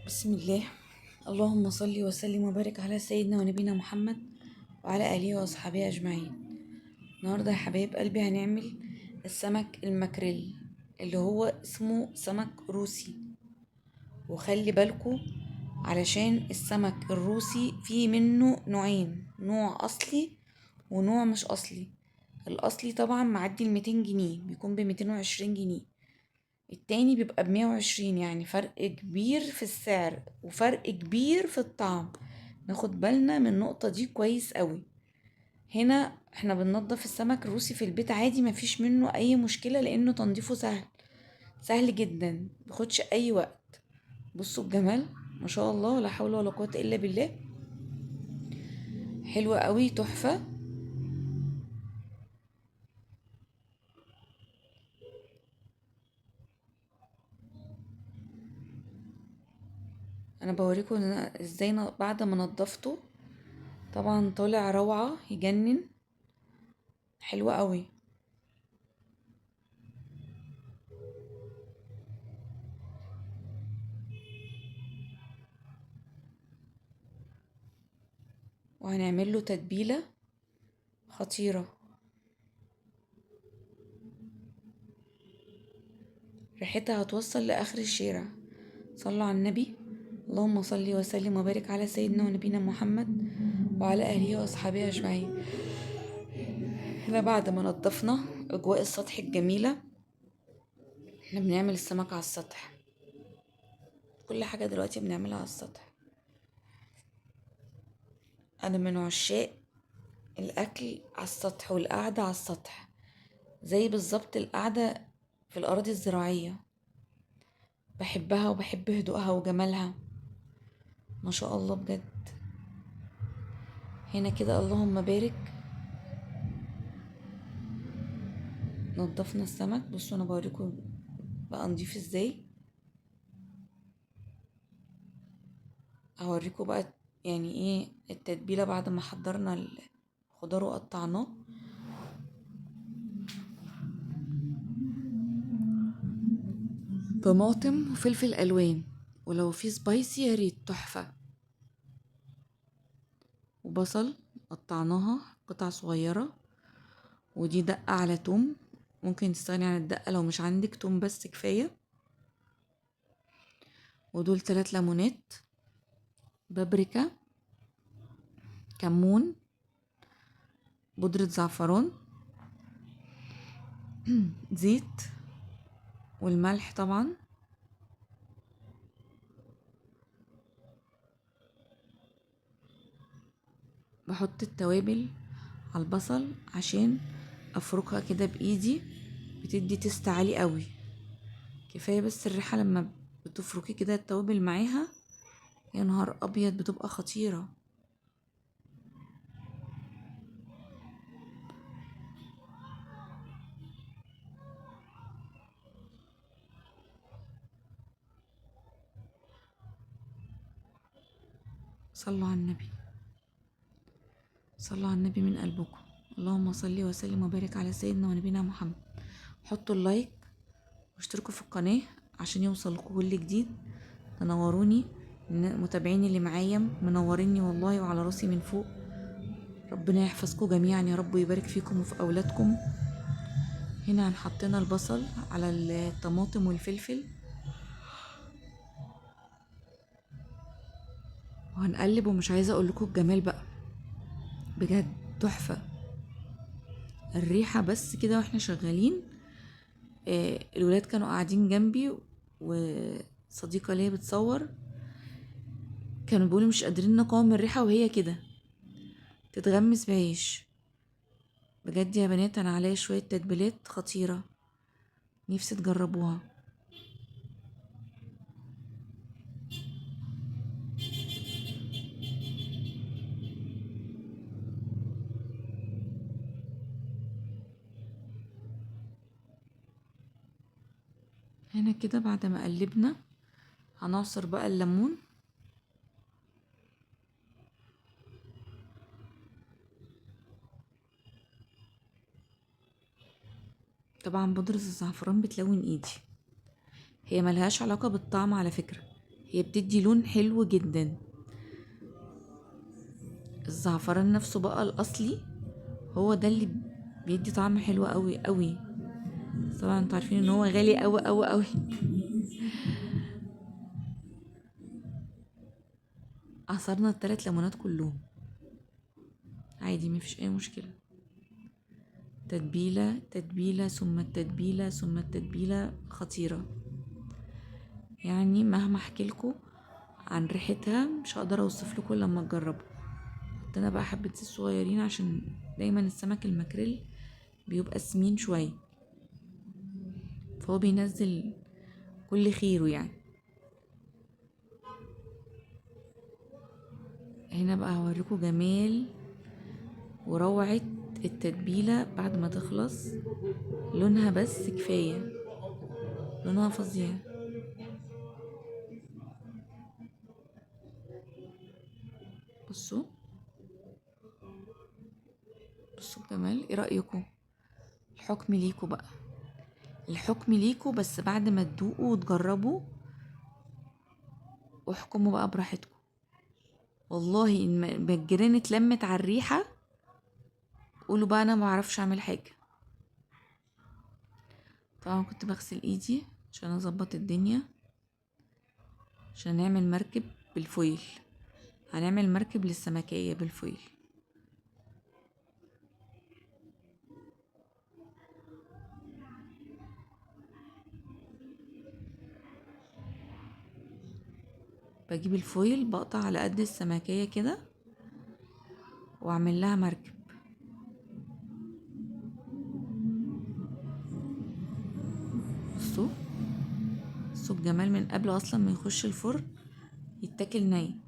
بسم الله. اللهم صل وسلم وبارك على سيدنا ونبينا محمد وعلى آله وأصحابه أجمعين. النهاردة يا حبايب قلبي هنعمل السمك الماكريل اللي هو اسمه سمك روسي. وخلي بالكو علشان السمك الروسي فيه منه نوعين، نوع أصلي ونوع مش أصلي. الأصلي طبعا معدي 200 جنيه، بيكون ب220 جنيه. التاني بيبقى ب120، يعني فرق كبير في السعر وفرق كبير في الطعم. ناخد بالنا من النقطة دي كويس قوي. هنا احنا بننضف السمك الروسي في البيت عادي، مفيش منه اي مشكلة لانه تنظيفه سهل، سهل جدا، مبياخدش اي وقت. بصوا الجمال، ما شاء الله، لا حول ولا قوة الا بالله. حلوة قوي، تحفة. انا بوريكم ازاي بعد ما نضفته. طبعا طالع روعة، يجنن، حلوة قوي. وهنعمل له تتبيلة خطيرة، ريحتها هتوصل لآخر الشارع. صلوا على النبي. اللهم صل وسلم وبارك على سيدنا ونبينا محمد وعلى آله وأصحابه أجمعين. هنا بعد ما نضفنا أجواء السطح الجميلة، احنا بنعمل السمك على السطح. كل حاجة دلوقتي بنعملها على السطح. أنا من عشاق الأكل على السطح والقعدة على السطح، زي بالظبط القعدة في الأراضي الزراعية. بحبها وبحب هدوءها وجمالها، ما شاء الله بجد. هنا كده اللهم بارك. نضفنا السمك، بصوا انا بوريكم بقى نضيف ازاي. هوريكم بقى يعني ايه التتبيله بعد ما حضرنا الخضار وقطعناه. طماطم وفلفل الوان، ولو في سبايسي يا ريت، تحفه. وبصل قطعناها قطع صغيره. ودي دقه على توم، ممكن تستغني عن الدقه لو مش عندك توم بس كفايه. ودول 3 ليمونات، بابريكا، كمون، بودرة زعفران، زيت، والملح طبعا. بحط التوابل على البصل عشان افركها كده بايدي، بتدي تست عالي قوي. كفايه بس الريحه لما بتفركي كده التوابل معاها، يا نهار ابيض، بتبقى خطيره. صلوا على النبي، صلوا على النبي من قلبكم. اللهم صل وسلم وبارك على سيدنا ونبينا محمد. حطوا اللايك واشتركوا في القناه عشان يوصلكوا كل جديد. تنوروني، متابعيني اللي معايا منوريني والله، وعلى راسي من فوق. ربنا يحفظكم جميعا يا رب، ويبارك فيكم وفي اولادكم. هنا هنحطنا البصل على الطماطم والفلفل، وهنقلب. ومش عايزه اقول لكم الجمال بقى، بجد تحفه. الريحه بس كده واحنا شغالين. الولاد كانوا قاعدين جنبي، وصديقه ليا بتصور، كانوا بيقولوا مش قادرين نقاوم الريحه وهي كده تتغمس بعيش. بجد يا بنات انا عليا شويه تتبيلات خطيره، نفسي تجربوها. هنا كده بعد ما قلبنا هنعصر بقى الليمون. طبعا بودرة الزعفران بتلون ايدي، هي ملهاش علاقة بالطعم على فكرة، هي بتدي لون حلو جدا. الزعفران نفسه بقى الاصلي هو ده اللي بيدي طعم حلو قوي قوي. طبعا انتوا عارفين ان هو غالي قوي قوي قوي. عصرنا ال3 ليمونات كلهم عادي، مفيش اي مشكله. تتبيله تتبيله ثم التتبيله ثم التتبيله خطيره، يعني مهما احكيلكوا عن ريحتها مش هقدر اوصف لكم لما تجربوا. حطينا بقى حبه زيت صغيرين عشان دايما السمك الماكريل بيبقى سمين شويه، فهو بينزل كل خيره يعني. هنا بقى هوريكم جمال وروعة التتبيلة بعد ما تخلص. لونها بس كفاية، لونها فظيع. بصوا بصوا الجمال. ايه رأيكم؟ الحكم ليكوا بقى، الحكم ليكوا، بس بعد ما تدوقوا وتجربوا واحكموا بقى براحتكم. والله ان ما الجيران اتلمت على الريحة قولوا بقى انا ما بعرفش اعمل حاجة. طبعا كنت بغسل ايدي عشان اظبط الدنيا، عشان نعمل مركب بالفويل. هنعمل مركب للسمكية بالفويل. بجيب الفويل بقطع على قد السمكية كده واعمل لها مركب. بصوا بصوا الجمال من قبل اصلا ما يخش الفرن يتاكل ني.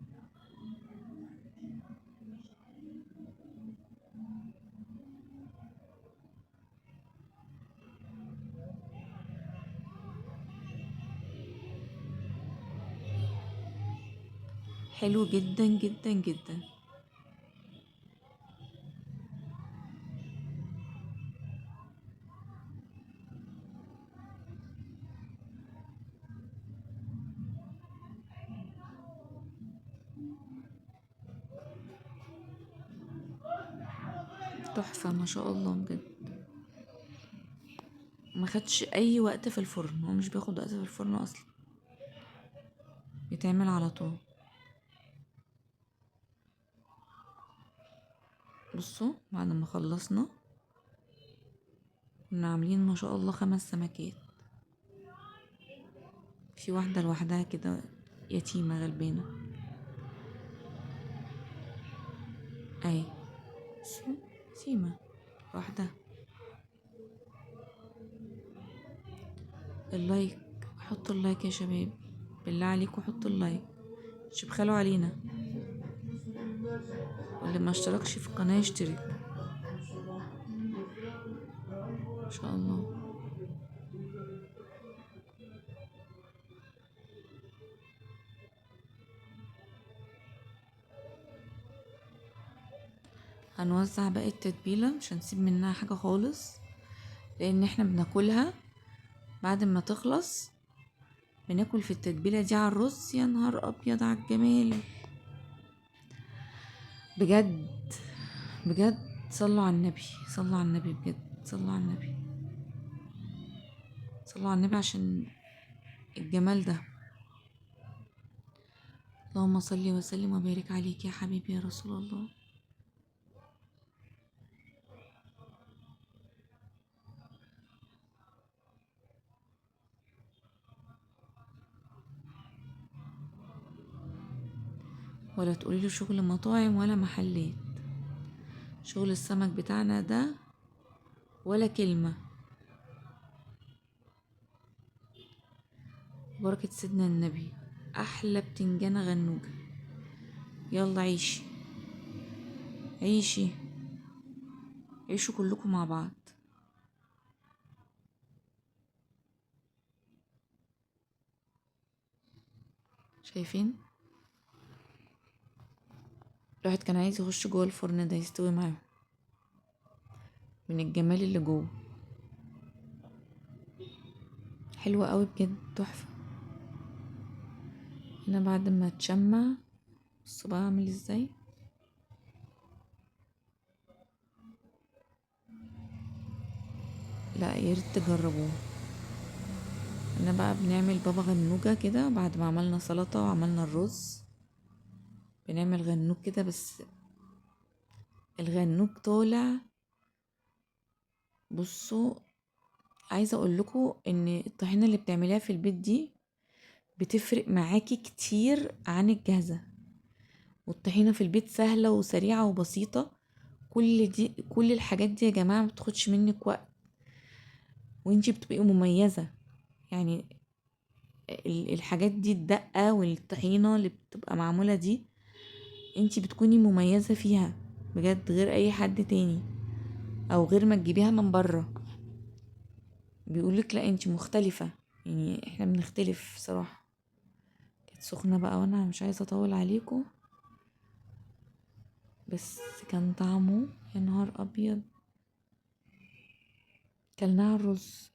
حلو جدا جدا جدا. تحفة ما شاء الله بجد. ما خدش اي وقت في الفرن، هو مش بياخد وقت في الفرن اصلا، بيتعمل على طول. بصوا بعد ما خلصنا كنا عاملين ما شاء الله 5 سمكات. في واحدة لوحدها كده يتيمة غلبانة اهي. بصوا يتيمة لوحدها. اللايك، حطوا اللايك يا شباب، بالله عليكم حطوا اللايك، مش بخلوا علينا. واللي ما اشتركش في القناة يشترك ان شاء الله. هنوزع باقي التتبيلة، مش هنسيب منها حاجة خالص، لان احنا بناكلها بعد ما تخلص. بناكل في التتبيلة دي على الرز. يا نهار ابيض على الجمال بجد بجد. صلوا على النبي، صلوا على النبي بجد، صلوا على النبي، صلوا على النبي عشان الجمال ده. اللهم صل وسلم وبارك عليك يا حبيبي يا رسول الله. ولا تقولي له شغل مطاعم ولا محلات، شغل السمك بتاعنا ده ولا كلمة. بركة سيدنا النبي. احلى بتنجانة غنوجة. يلا عيشي عيشي عيشوا كلكم مع بعض. شايفين الواحد كان عايز يخش جوه الفرن ده يستوي معاهم من الجمال اللي جوه. حلوة قوي بجد، تحفة. هنا بعد ما تشمع، بصوا بقى عامل ازاي. لا يا ريت تجربوه. هنا بقى بنعمل بابا غنوجة كده بعد ما عملنا سلطة وعملنا الرز. بنعمل غنوج كده، بس الغنوج طالع. بصوا، عايزة اقول لكم ان الطحينة اللي بتعمليها في البيت دي بتفرق معاكي كتير عن الجاهزة. والطحينة في البيت سهلة وسريعة وبسيطة. كل الحاجات دي يا جماعة ما بتاخدش منك وقت، وانتي بتبقي مميزة. يعني الحاجات دي، الدقة والطحينة اللي بتبقى معمولة دي، انتي بتكوني مميزة فيها بجد، غير اي حد تاني، او غير ما تجيبيها من بره. بيقولك لا انتي مختلفة. يعني احنا بنختلف صراحة. كانت سخنة بقى وانا مش عايزة اطول عليكم، بس كان طعمه يا نهار ابيض. كلناها الرز.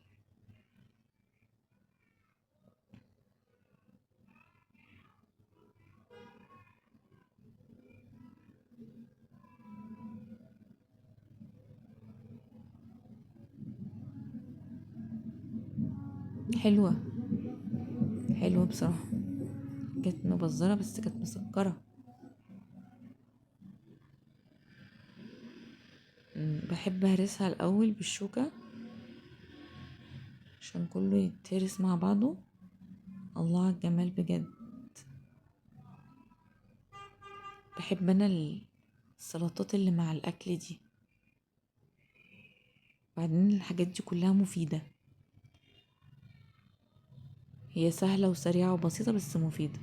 حلوة. حلوة بصراحة. كانت مبزرة بس كانت مسكرة. بحب اهرسها الاول بالشوكة عشان كله يتهرس مع بعضه. الله على الجمال بجد. بحب انا السلطات اللي مع الاكل دي. بعدين الحاجات دي كلها مفيدة. هي سهلة وسريعة وبسيطة بس مفيدة.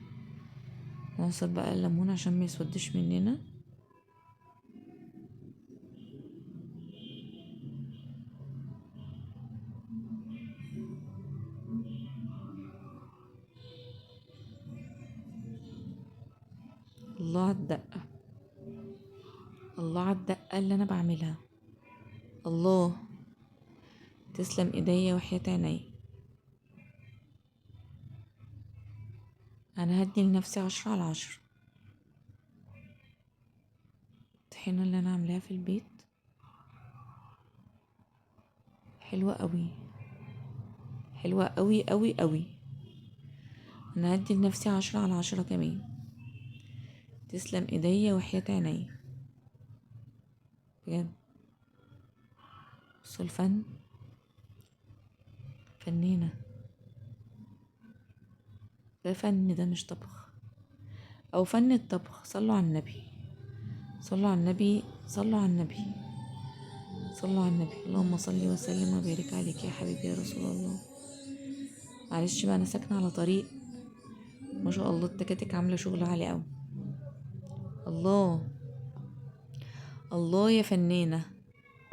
نعصر بقى الليمون عشان ما يسودش مننا. الله على الدقة. الله على الدقة اللي انا بعملها. الله. تسلم ايديا وحياة عيني. انا هدي لنفسي 10/10. الطحينة اللي انا عاملاها في البيت حلوة قوي. حلوة قوي قوي قوي. انا هدي لنفسي 10/10 كمان. تسلم ايديا وحياة عيني بجد. بصوا الفن. فنانة. ده فن، ده مش طبخ. او فن الطبخ. صلوا على النبي. صلوا على النبي. صلوا على النبي. صلوا على النبي. اللهم صل وسلم وبارك عليك يا حبيبي يا رسول الله. معلش بقى، انا ساكنه على طريق ما شاء الله التكاتك عامله شغل عالي قوي. الله. الله يا فنانه.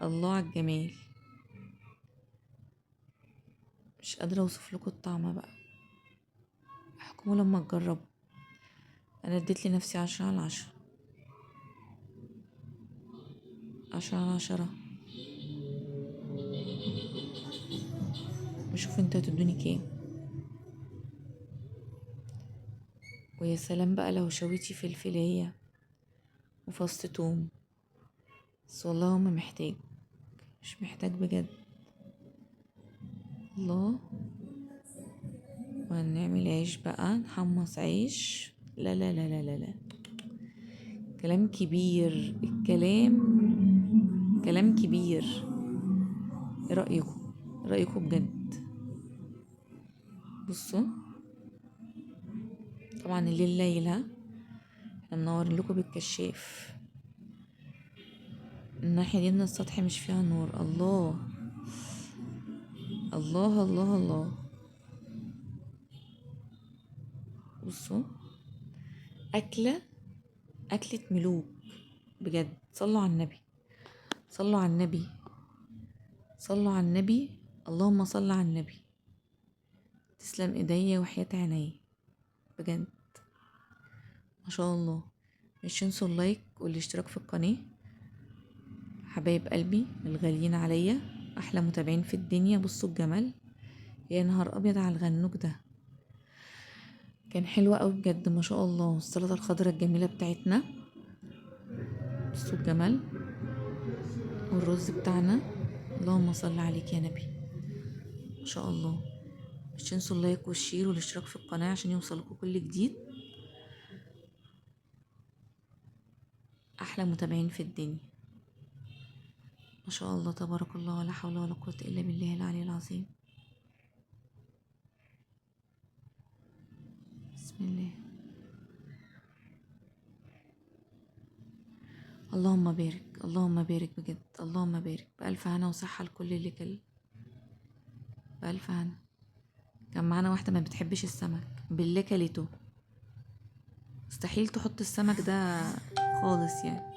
الله على الجمال. مش قادره اوصف لكم الطعم بقى. احكموا لما تجربوا. انا اديت لنفسي 10/10. 10/10. بشوف انتوا هتدوني كام. ويا سلام بقى لو شويتي فلفلية وفص توم. بس والله هو ما محتاج. مش محتاج بجد. الله. وهنعمل عيش بقى، نحمص عيش. لا لا لا لا لا لا. كلام كبير الكلام. كلام كبير. ايه رأيكم؟ إيه رأيكم بجد؟ بصوا. طبعا الليل ليلة. احنا منورين لكم بالكشاف. الناحية دي من السطح مش فيها نور. الله. الله الله الله. بصوا. أكلة. أكلة ملوك بجد. صلوا على النبي. صلوا على النبي. صلوا على النبي. اللهم صل على النبي. تسلم ايديا وحياة عيني بجد. ما شاء الله. مش تنسوا اللايك والاشتراك في القناة. حبايب قلبي الغاليين عليا، احلى متابعين في الدنيا. بصوا الجمال. يا نهار ابيض على الغنوج ده. كان حلو قوي بجد ما شاء الله. السلطه الخضراء الجميله بتاعتنا، بصوا الجمال، والرز بتاعنا. اللهم صل عليك يا نبي، ما شاء الله. مش تنسوا اللايك والشير والاشتراك في القناه عشان يوصلكوا كل جديد. احلى متابعين في الدنيا، ما شاء الله تبارك الله، ولا حول ولا قوه الا بالله العلي العظيم. بسم الله. اللهم بارك، اللهم بارك بجد، اللهم بارك. بألف هنا وصحة لكل اللي كل. بألف هنا. كان معانا واحدة ما بتحبش السمك، بالله كلته. مستحيل تحط السمك ده خالص يعني.